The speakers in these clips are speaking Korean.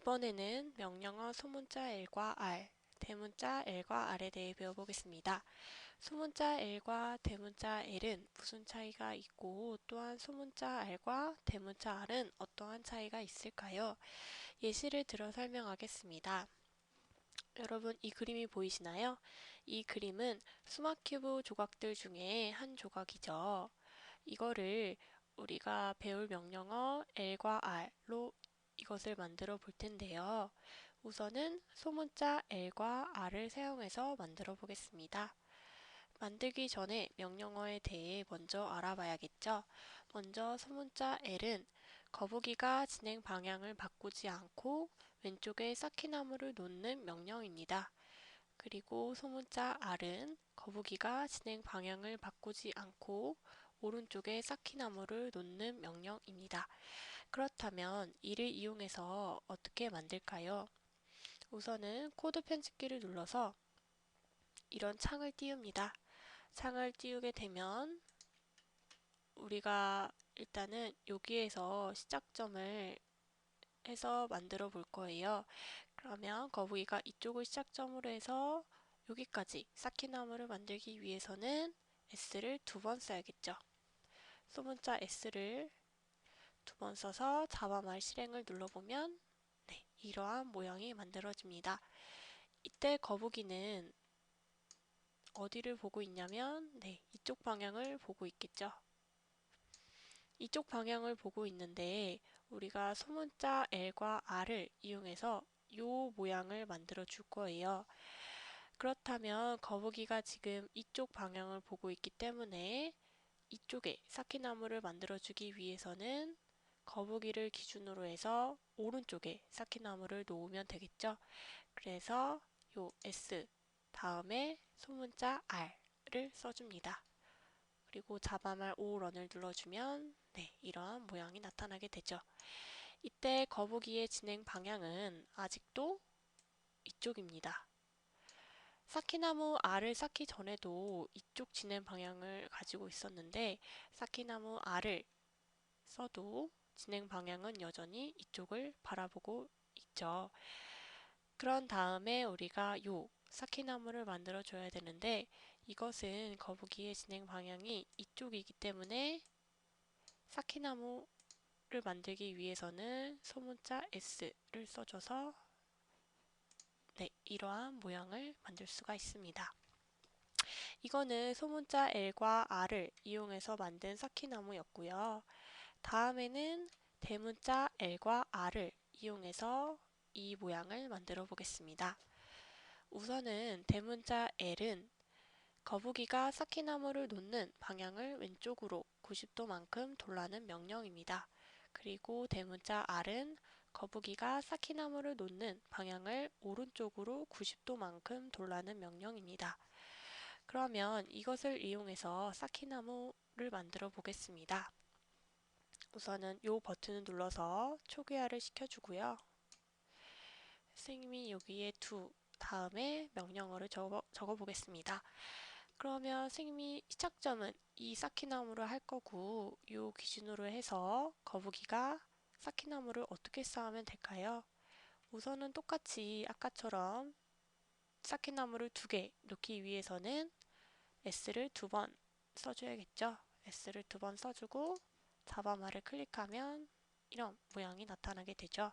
이번에는 명령어 소문자 L과 R, 대문자 L과 R에 대해 배워보겠습니다. 소문자 L과 대문자 L은 무슨 차이가 있고 또한 소문자 R과 대문자 R은 어떠한 차이가 있을까요? 예시를 들어 설명하겠습니다. 여러분, 이 그림이 보이시나요? 이 그림은 수마큐브 조각들 중에 한 조각이죠. 이거를 우리가 배울 명령어 L과 R로 이것을 만들어 볼 텐데요. 우선은 소문자 L과 R을 사용해서 만들어 보겠습니다. 만들기 전에 명령어에 대해 먼저 알아봐야겠죠. 먼저 소문자 L은 거북이가 진행 방향을 바꾸지 않고 왼쪽에 쌓기나무를 놓는 명령입니다. 그리고 소문자 R은 거북이가 진행 방향을 바꾸지 않고 오른쪽에 쌓기나무를 놓는 명령입니다. 그렇다면 이를 이용해서 어떻게 만들까요? 우선은 코드 편집키를 눌러서 이런 창을 띄웁니다. 창을 띄우게 되면 우리가 일단은 여기에서 시작점을 해서 만들어 볼 거예요. 그러면 거북이가 이쪽을 시작점으로 해서 여기까지 쌓기나무를 만들기 위해서는 S를 2번 써야겠죠. 소문자 S를 2번 써서 자바말 실행을 눌러보면 이러한 모양이 만들어집니다. 이때 거북이는 어디를 보고 있냐면 이쪽 방향을 보고 있겠죠. 이쪽 방향을 보고 있는데 우리가 소문자 L과 R을 이용해서 이 모양을 만들어 줄 거예요. 그렇다면 거북이가 지금 이쪽 방향을 보고 있기 때문에 이쪽에 쌓기나무를 만들어 주기 위해서는 거북이를 기준으로 해서 오른쪽에 쌓기나무를 놓으면 되겠죠. 그래서 요 S 다음에 소문자 R를 써줍니다. 그리고 자바말 5런을 눌러주면 이러한 모양이 나타나게 되죠. 이때 거북이의 진행 방향은 아직도 이쪽입니다. 쌓기나무 R을 쌓기 전에도 이쪽 진행 방향을 가지고 있었는데 쌓기나무 R을 써도 진행 방향은 여전히 이쪽을 바라보고 있죠. 그런 다음에 우리가 요 쌓기나무를 만들어 줘야 되는데 이것은 거북이의 진행 방향이 이쪽이기 때문에 쌓기나무를 만들기 위해서는 소문자 S를 써줘서 이러한 모양을 만들 수가 있습니다. 이거는 소문자 L과 R을 이용해서 만든 쌓기나무였고요. 다음에는 대문자 L과 R을 이용해서 이 모양을 만들어 보겠습니다. 우선은 대문자 L은 거북이가 쌓기나무를 놓는 방향을 왼쪽으로 90도만큼 돌라는 명령입니다. 그리고 대문자 R은 거북이가 쌓기나무를 놓는 방향을 오른쪽으로 90도만큼 돌라는 명령입니다. 그러면 이것을 이용해서 쌓기나무를 만들어 보겠습니다. 우선은 이 버튼을 눌러서 초기화를 시켜주고요. 선생님이 여기에 다음에 명령어를 적어 보겠습니다. 그러면 선생님이 시작점은 이 쌓기나무를 할 거고 이 기준으로 해서 거북이가 쌓기나무를 어떻게 쌓으면 될까요? 우선은 똑같이 아까처럼 쌓기나무를 2개 놓기 위해서는 S를 2번 써줘야겠죠. S를 2번 써주고 자바말을 클릭하면 이런 모양이 나타나게 되죠.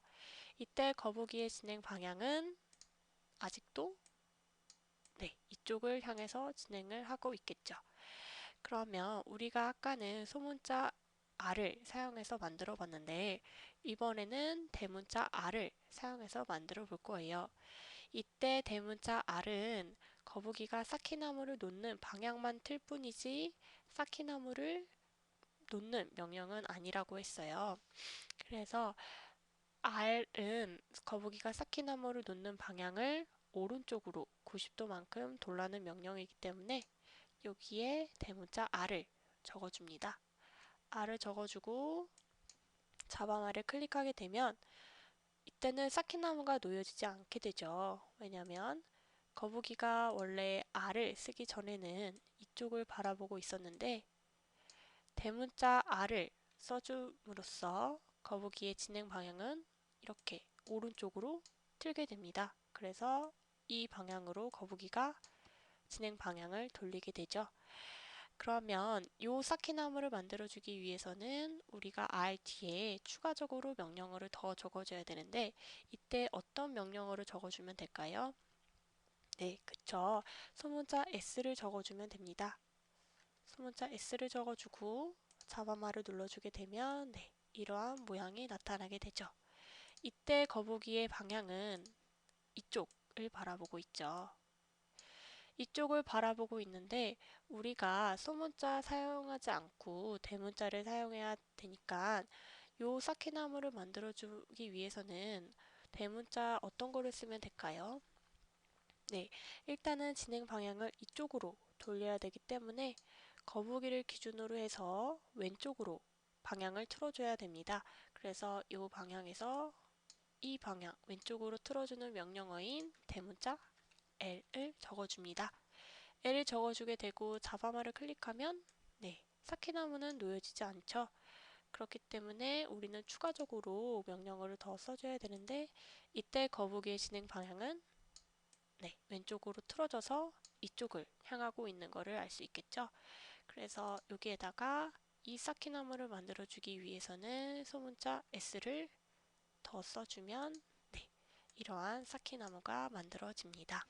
이때 거북이의 진행 방향은 아직도 이쪽을 향해서 진행을 하고 있겠죠. 그러면 우리가 아까는 소문자 R을 사용해서 만들어 봤는데 이번에는 대문자 R을 사용해서 만들어 볼 거예요. 이때 대문자 R은 거북이가 쌓기나무를 놓는 방향만 틀 뿐이지 쌓기나무를 놓는 명령은 아니라고 했어요. 그래서 R은 거북이가 쌓기나무를 놓는 방향을 오른쪽으로 90도만큼 돌라는 명령이기 때문에 여기에 대문자 R을 적어줍니다. R을 적어주고 자바말을 클릭하게 되면 이때는 쌓기나무가 놓여지지 않게 되죠. 왜냐하면 거북이가 원래 R을 쓰기 전에는 이쪽을 바라보고 있었는데 대문자 R을 써줌으로써 거북이의 진행 방향은 이렇게 오른쪽으로 틀게 됩니다. 그래서 이 방향으로 거북이가 진행 방향을 돌리게 되죠. 그러면 이 쌓기나무를 만들어주기 위해서는 우리가 R 뒤에 추가적으로 명령어를 더 적어줘야 되는데 이때 어떤 명령어를 적어주면 될까요? 네, 그쵸. 소문자 S를 적어주면 됩니다. 소문자 S를 적어주고 자바마를 눌러주게 되면 네, 이러한 모양이 나타나게 되죠. 이때 거북이의 방향은 이쪽을 바라보고 있죠. 이쪽을 바라보고 있는데 우리가 소문자 사용하지 않고 대문자를 사용해야 되니까 요 쌓기나무를 만들어주기 위해서는 대문자 어떤 거를 쓰면 될까요? 네, 일단은 진행 방향을 이쪽으로 돌려야 되기 때문에 거북이를 기준으로 해서 왼쪽으로 방향을 틀어줘야 됩니다. 그래서 이 방향에서 이 방향 왼쪽으로 틀어주는 명령어인 대문자 L을 적어줍니다. L을 적어주게 되고 자바마를 클릭하면 네, 쌓기나무는 놓여지지 않죠. 그렇기 때문에 우리는 추가적으로 명령어를 더 써줘야 되는데 이때 거북이의 진행 방향은 네, 왼쪽으로 틀어져서 이쪽을 향하고 있는 것을 알 수 있겠죠. 그래서 여기에다가 이 쌓기나무를 만들어주기 위해서는 소문자 S를 더 써주면 네, 이러한 쌓기나무가 만들어집니다.